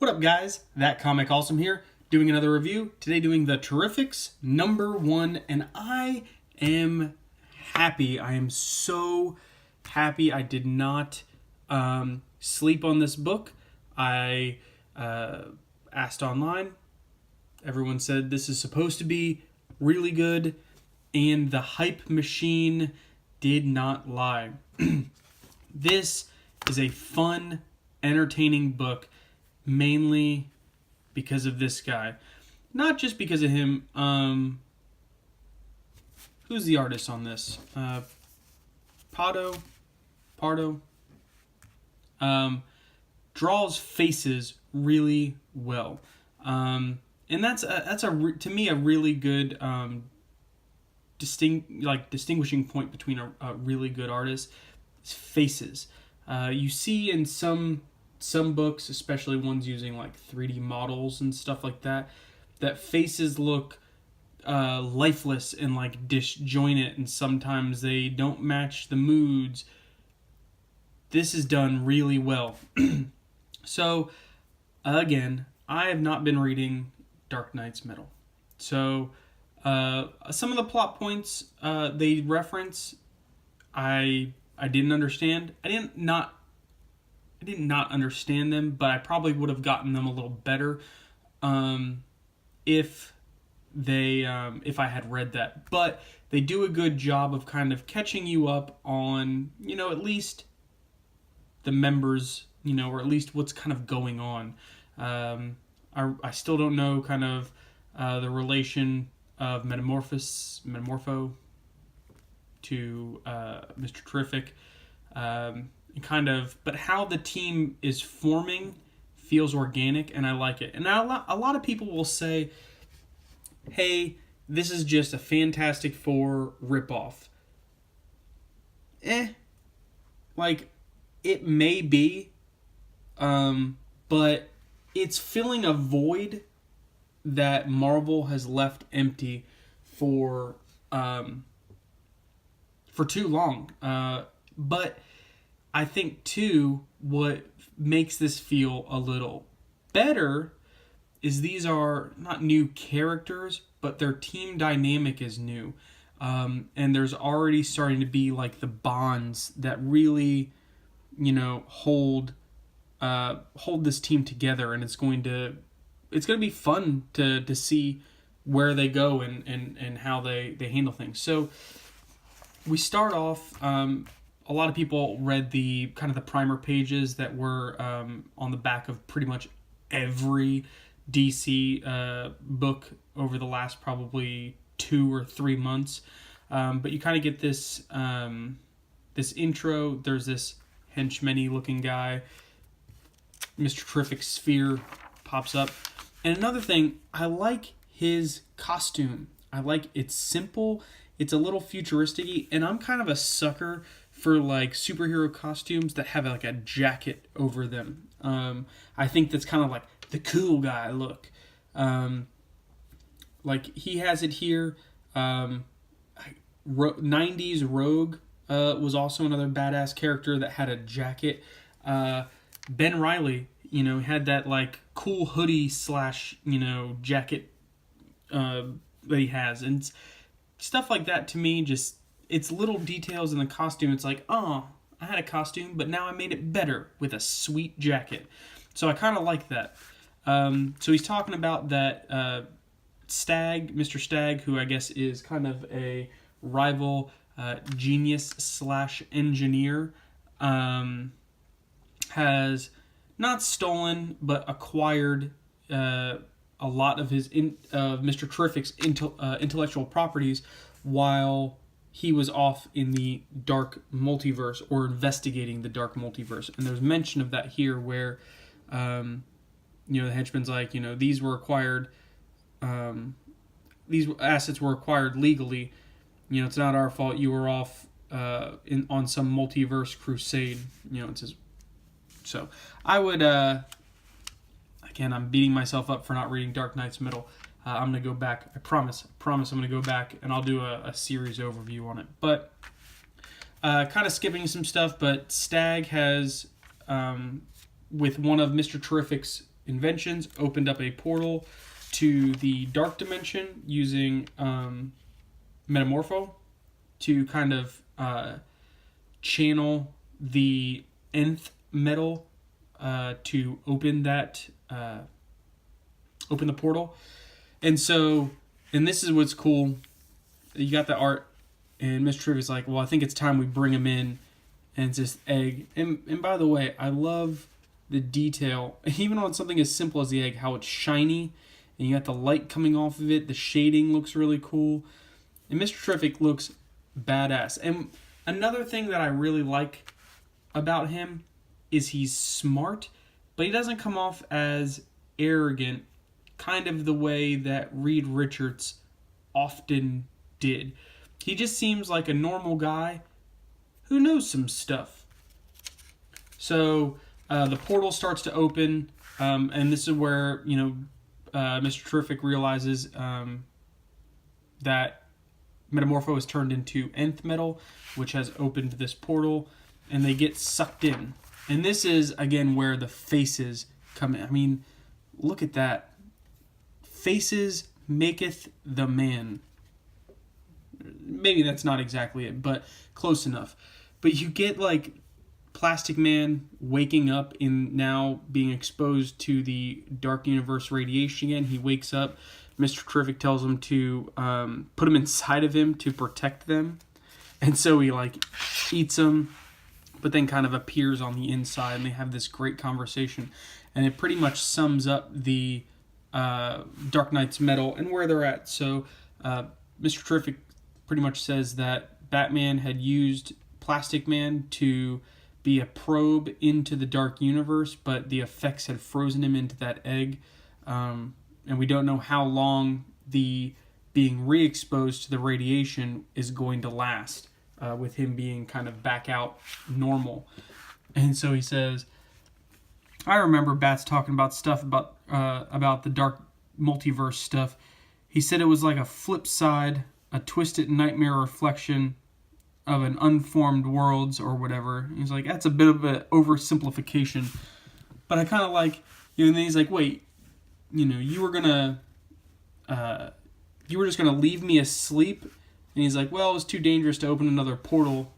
What up, guys? That Comic Awesome here, doing another review. Today doing the Terrifics #1, and I am happy. I am so happy I did not sleep on this book. I asked online. Everyone said this is supposed to be really good, and the hype machine did not lie. This is a fun, entertaining book, mainly because of this guy. Not just because of him. Who's the artist on this? Pardo. Draws faces really well. And that's to me a really good distinguishing point between a really good artist is faces. You see in some books, especially ones using like 3D models and stuff like that, that faces look lifeless and like disjointed, and sometimes they don't match the moods. This is done really well. So, again, I have not been reading Dark Knight's Metal. So, some of the plot points they reference, I didn't understand. I did not understand them, but I probably would have gotten them a little better if I had read that. But they do a good job of kind of catching you up on, at least the members, or at least what's kind of going on. I still don't know kind of the relation of Metamorpho to Mr. Terrific. But how the team is forming feels organic, and I like it. And a lot of people will say, hey, this is just a Fantastic Four ripoff. It may be, but it's filling a void that Marvel has left empty for too long. But I think, too, what makes this feel a little better is these are not new characters, but their team dynamic is new. And there's already starting to be like the bonds that really, hold this team together, and it's going to be fun to see where they go and how they handle things. So we start off. A lot of people read the primer pages that were on the back of pretty much every DC book over the last probably 2 or 3 months. But you kind of get this intro. There's this henchman-y looking guy. Mr. Terrific sphere pops up. And another thing, I like his costume. It's simple. It's a little futuristic-y, and I'm kind of a sucker for like superhero costumes that have like a jacket over them. I think that's kind of like the cool guy look. Like he has it here. 90s Rogue was also another badass character that had a jacket. Ben Reilly, had that like cool hoodie / jacket that he has, and stuff like that. To me, just it's little details in the costume. It's like, oh, I had a costume, but now I made it better with a sweet jacket. So I kind of like that. So he's talking about that Mr. Stagg, who I guess is kind of a rival genius / engineer, has not stolen but acquired a lot of his Mr. Terrific's intellectual properties while he was off in the dark multiverse, or investigating the dark multiverse. And there's mention of that here where, the henchman's like, these were acquired, these assets were acquired legally. It's not our fault. You were off on some multiverse crusade. It says. So I would, again, I'm beating myself up for not reading Dark Knight's Metal. I'm going to go back. I promise I'm going to go back, and I'll do a series overview on it. But kind of skipping some stuff, but Stagg has with one of Mr. Terrific's inventions, opened up a portal to the dark dimension using Metamorpho to kind of channel the nth metal to open that open the portal. And so, and this is what's cool. You got the art, and Mr. Trivia's like, well, I think it's time we bring him in. And it's this egg. And by the way, I love the detail, even on something as simple as the egg, how it's shiny, and you got the light coming off of it. The shading looks really cool. And Mr. Terrific looks badass. And another thing that I really like about him is he's smart, but he doesn't come off as arrogant, kind of the way that Reed Richards often did. He just seems like a normal guy who knows some stuff. So the portal starts to open, and this is where, you know, Mr. Terrific realizes that Metamorpho is turned into nth metal, which has opened this portal, and they get sucked in. And this is, again, where the faces come in. I mean, look at that. Faces maketh the man. Maybe that's not exactly it, but close enough. But you get, like, Plastic Man waking up in now being exposed to the Dark Universe radiation again. He wakes up. Mr. Terrific tells him to put him inside of him to protect them. And so he, like, eats him, but then kind of appears on the inside, and they have this great conversation. And it pretty much sums up the Dark Knight's metal and where they're at. So Mr. Terrific pretty much says that Batman had used Plastic Man to be a probe into the Dark Universe, but the effects had frozen him into that egg. And we don't know how long the being re-exposed to the radiation is going to last, with him being kind of back out normal. And so he says, I remember Bats talking about stuff about the dark multiverse stuff. He said it was like a flip side, a twisted nightmare reflection of an unformed worlds or whatever. He's like, that's a bit of an oversimplification. But I kind of like, you know, and then he's like, wait, you know, you were just gonna leave me asleep? And he's like, well, it was too dangerous to open another portal.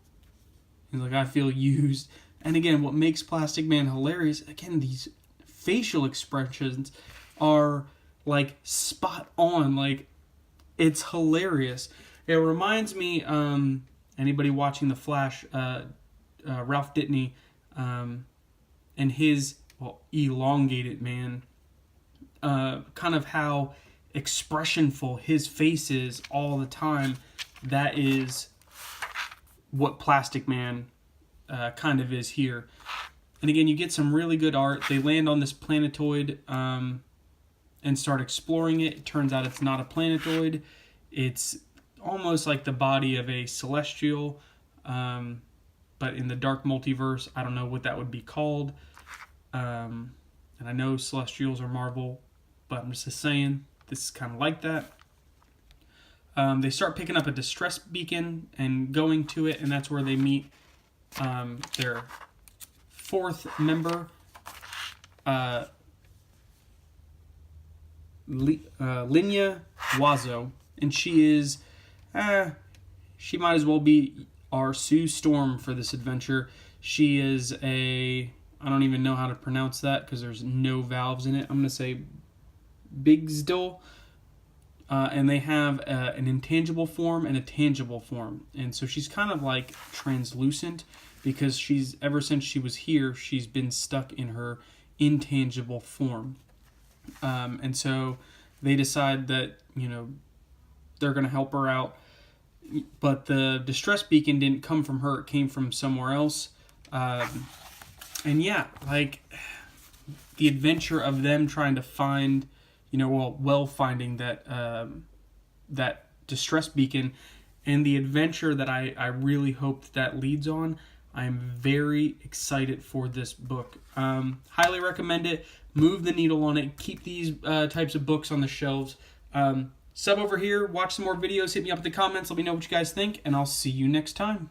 He's like, I feel used. And again, what makes Plastic Man hilarious, again, these facial expressions are like spot on. Like, it's hilarious. It reminds me, anybody watching The Flash, Ralph Dittany, and his, well, elongated man, kind of how expressionful his face is all the time. That is what Plastic Man kind of is here. And again, you get some really good art. They land on this planetoid and start exploring it. It turns out it's not a planetoid. It's almost like the body of a celestial, but in the dark multiverse, I don't know what that would be called. And I know celestials are Marvel, but I'm just saying, this is kind of like that. They start picking up a distress beacon and going to it, and that's where they meet their fourth member, Linya Wazo, and she is, she might as well be our Sue Storm for this adventure. She is I don't even know how to pronounce that because there's no vowels in it. I'm going to say Bigsdil. And they have an intangible form and a tangible form. And so she's kind of like translucent because ever since she was here, she's been stuck in her intangible form. And so they decide that, you know, they're going to help her out. But the distress beacon didn't come from her. It came from somewhere else. And yeah, like the adventure of them trying to find, you know, finding that that distress beacon, and the adventure that I really hope that leads on. I'm very excited for this book. Highly recommend it. Move the needle on it. Keep these types of books on the shelves. Sub over here. Watch some more videos. Hit me up in the comments. Let me know what you guys think, and I'll see you next time.